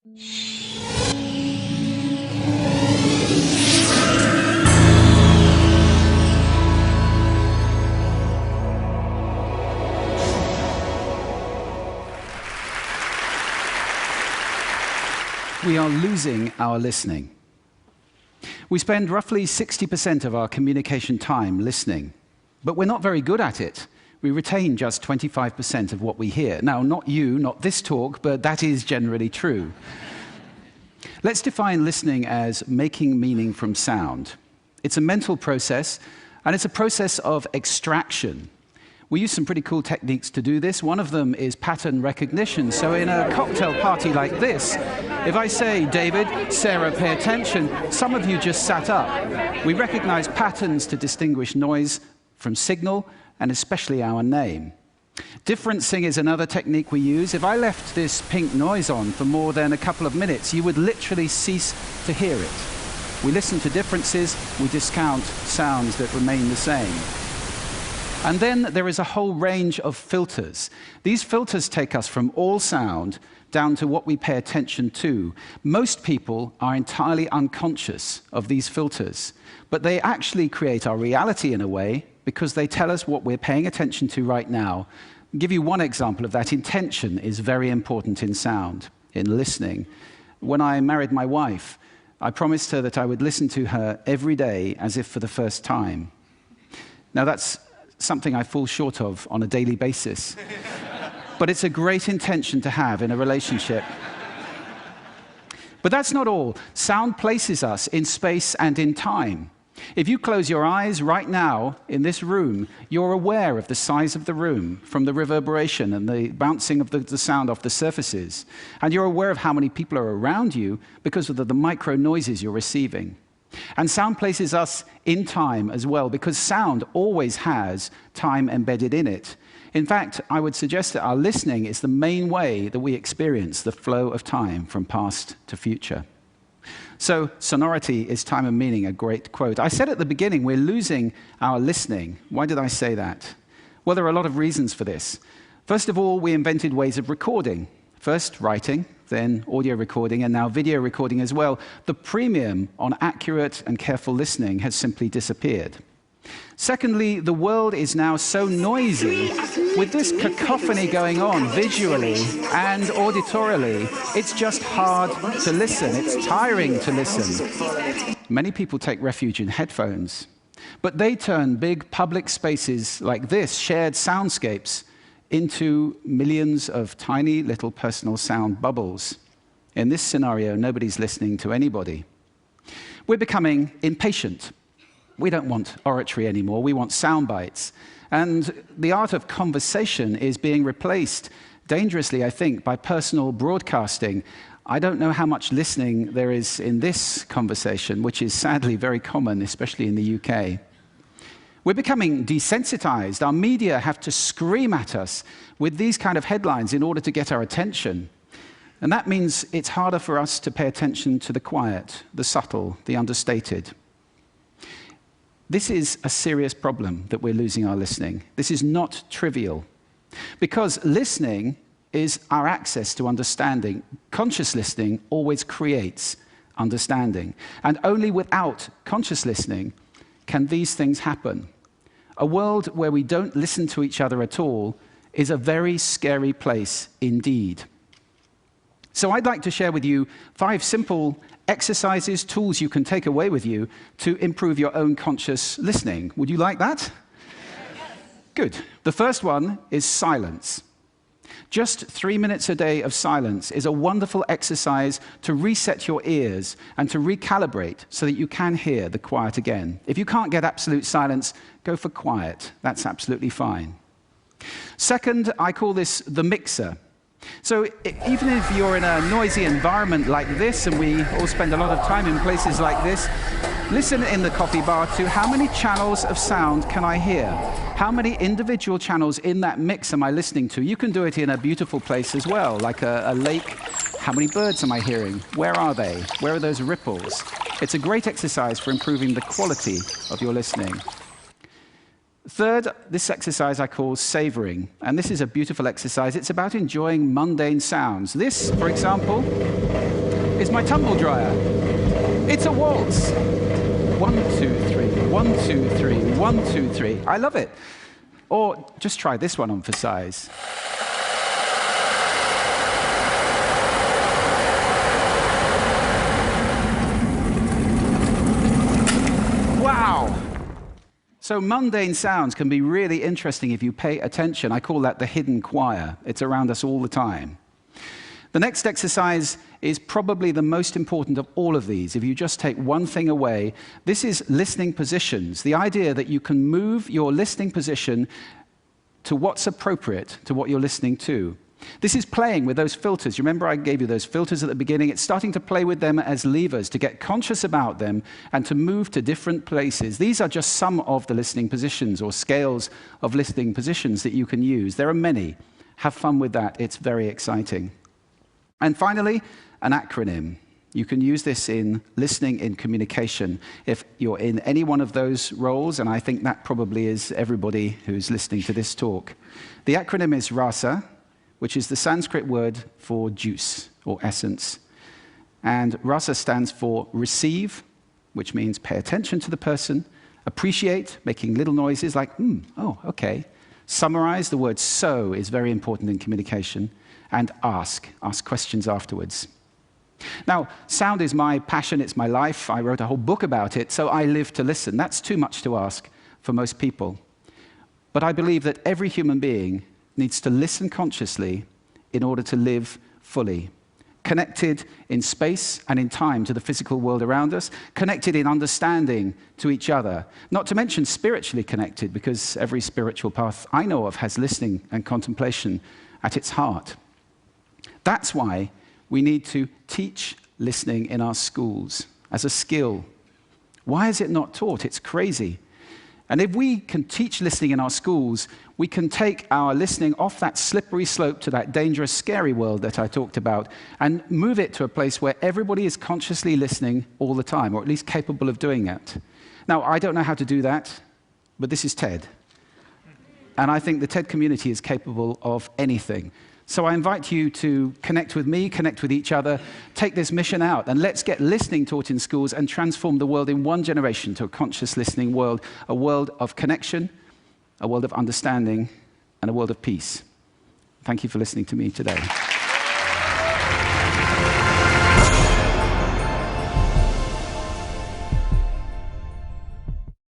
We are losing our listening. We spend roughly 60% of our communication time listening, but we're not very good at it. We retain just 25% of what we hear. Now, not you, not this talk, but that is generally true. Let's define listening as making meaning from sound. It's a mental process, and it's a process of extraction. We use some pretty cool techniques to do this. One of them is pattern recognition. So in a cocktail party like this, if I say, David, Sarah, pay attention, some of you just sat up. We recognize patterns to distinguish noise from signal, and especially our name. Differencing is another technique we use. If I left this pink noise on for more than a couple of minutes, you would literally cease to hear it. We listen to differences, we discount sounds that remain the same. And then there is a whole range of filters. These filters take us from all sound down to what we pay attention to. Most people are entirely unconscious of these filters, but they actually create our reality in a way because they tell us what we're paying attention to right now. I'll give you one example of that. Intention is very important in sound, in listening. When I married my wife, I promised her that I would listen to her every day as if for the first time. Now that's something I fall short of on a daily basis. But it's a great intention to have in a relationship. But that's not all. Sound places us in space and in time. If you close your eyes right now in this room, you're aware of the size of the room from the reverberation and the bouncing of the sound off the surfaces. And you're aware of how many people are around you because of the micro noises you're receiving. And sound places us in time as well, because sound always has time embedded in it. In fact, I would suggest that our listening is the main way that we experience the flow of time from past to future. So, sonority is time and meaning, a great quote. I said at the beginning, we're losing our listening. Why did I say that? Well, there are a lot of reasons for this. First of all, we invented ways of recording. First, writing, then audio recording, and now video recording as well. The premium on accurate and careful listening has simply disappeared. Secondly, the world is now so noisy, with this cacophony going on visually and auditorially, it's just hard to listen. It's tiring to listen. Many people take refuge in headphones, but they turn big public spaces like this, shared soundscapes, into millions of tiny little personal sound bubbles. In this scenario, nobody's listening to anybody. We're becoming impatient. We don't want oratory anymore, we want sound bites. And the art of conversation is being replaced, dangerously, I think, by personal broadcasting. I don't know how much listening there is in this conversation, which is sadly very common, especially in the UK. We're becoming desensitized. Our media have to scream at us with these kind of headlines in order to get our attention. And that means it's harder for us to pay attention to the quiet, the subtle, the understated. This is a serious problem that we're losing our listening. This is not trivial. Because listening is our access to understanding. Conscious listening always creates understanding. And only without conscious listening can these things happen. A world where we don't listen to each other at all is a very scary place indeed. So I'd like to share with you 5 simple exercises, tools you can take away with you to improve your own conscious listening. Would you like that? Good. The first one is silence. Just 3 minutes a day of silence is a wonderful exercise to reset your ears and to recalibrate so that you can hear the quiet again. If you can't get absolute silence, go for quiet. That's absolutely fine. Second, I call this the mixer. So even if you're in a noisy environment like this, and we all spend a lot of time in places like this, listen in the coffee bar to how many channels of sound can I hear? How many individual channels in that mix am I listening to? You can do it in a beautiful place as well, like a lake. How many birds am I hearing? Where are they? Where are those ripples? It's a great exercise for improving the quality of your listening. Third, this exercise I call savoring, and this is a beautiful exercise. It's about enjoying mundane sounds. This, for example, is my tumble dryer. It's a waltz. 1, 2, 3, 1, 2, 3, 1, 2, 3. I love it. Or just try this one on for size. Wow! So mundane sounds can be really interesting if you pay attention. I call that the hidden choir. It's around us all the time. The next exercise is probably the most important of all of these. If you just take one thing away, this is listening positions. The idea that you can move your listening position to what's appropriate to what you're listening to. This is playing with those filters. You remember I gave you those filters at the beginning? It's starting to play with them as levers, to get conscious about them and to move to different places. These are just some of the listening positions or scales of listening positions that you can use. There are many. Have fun with that. It's very exciting. And finally, an acronym. You can use this in listening, in communication. If you're in any one of those roles, and I think that probably is everybody who's listening to this talk. The acronym is RASA, which is the Sanskrit word for juice or essence. And rasa stands for receive, which means pay attention to the person, appreciate, making little noises like, oh, okay. Summarize, the word so is very important in communication, and ask questions afterwards. Now, sound is my passion, it's my life. I wrote a whole book about it, so I live to listen. That's too much to ask for most people. But I believe that every human being needs to listen consciously in order to live fully. Connected in space and in time to the physical world around us, connected in understanding to each other, not to mention spiritually connected, because every spiritual path I know of has listening and contemplation at its heart. That's why we need to teach listening in our schools as a skill. Why is it not taught? It's crazy. And if we can teach listening in our schools, we can take our listening off that slippery slope to that dangerous, scary world that I talked about and move it to a place where everybody is consciously listening all the time, or at least capable of doing that. Now, I don't know how to do that, but this is TED. And I think the TED community is capable of anything. So I invite you to connect with me, connect with each other, take this mission out, and let's get listening taught in schools and transform the world in one generation to a conscious listening world, a world of connection, a world of understanding, and a world of peace. Thank you for listening to me today.